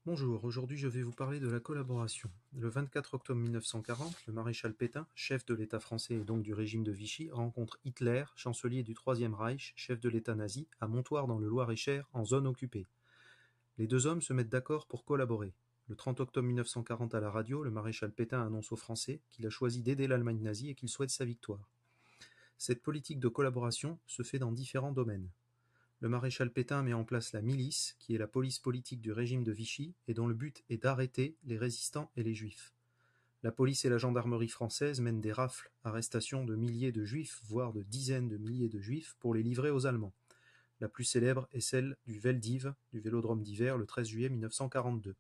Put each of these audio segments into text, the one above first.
Bonjour, aujourd'hui je vais vous parler de la collaboration. Le 24 octobre 1940, le maréchal Pétain, chef de l'État français et donc du régime de Vichy, rencontre Hitler, chancelier du Troisième Reich, chef de l'État nazi, à Montoire dans le Loir-et-Cher, en zone occupée. Les deux hommes se mettent d'accord pour collaborer. Le 30 octobre 1940 à la radio, le maréchal Pétain annonce aux Français qu'il a choisi d'aider l'Allemagne nazie et qu'il souhaite sa victoire. Cette politique de collaboration se fait dans différents domaines. Le maréchal Pétain met en place la milice, qui est la police politique du régime de Vichy et dont le but est d'arrêter les résistants et les juifs. La police et la gendarmerie française mènent des rafles, arrestations de milliers de juifs, voire de dizaines de milliers de juifs, pour les livrer aux Allemands. La plus célèbre est celle du Veldiv, du Vélodrome d'hiver, le 13 juillet 1942.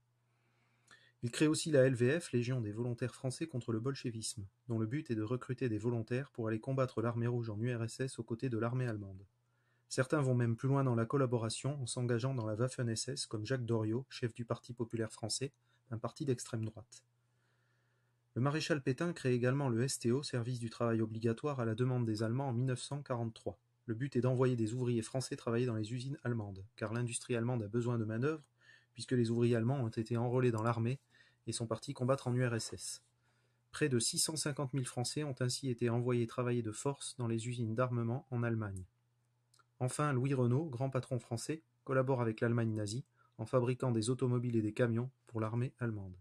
Il crée aussi la LVF, Légion des volontaires français contre le bolchevisme, dont le but est de recruter des volontaires pour aller combattre l'armée rouge en URSS aux côtés de l'armée allemande. Certains vont même plus loin dans la collaboration en s'engageant dans la Waffen-SS comme Jacques Doriot, chef du Parti populaire français, un parti d'extrême droite. Le maréchal Pétain crée également le STO, service du travail obligatoire à la demande des Allemands en 1943. Le but est d'envoyer des ouvriers français travailler dans les usines allemandes, car l'industrie allemande a besoin de main-d'œuvre, puisque les ouvriers allemands ont été enrôlés dans l'armée et sont partis combattre en URSS. Près de 650 000 Français ont ainsi été envoyés travailler de force dans les usines d'armement en Allemagne. Enfin, Louis Renault, grand patron français, collabore avec l'Allemagne nazie en fabriquant des automobiles et des camions pour l'armée allemande.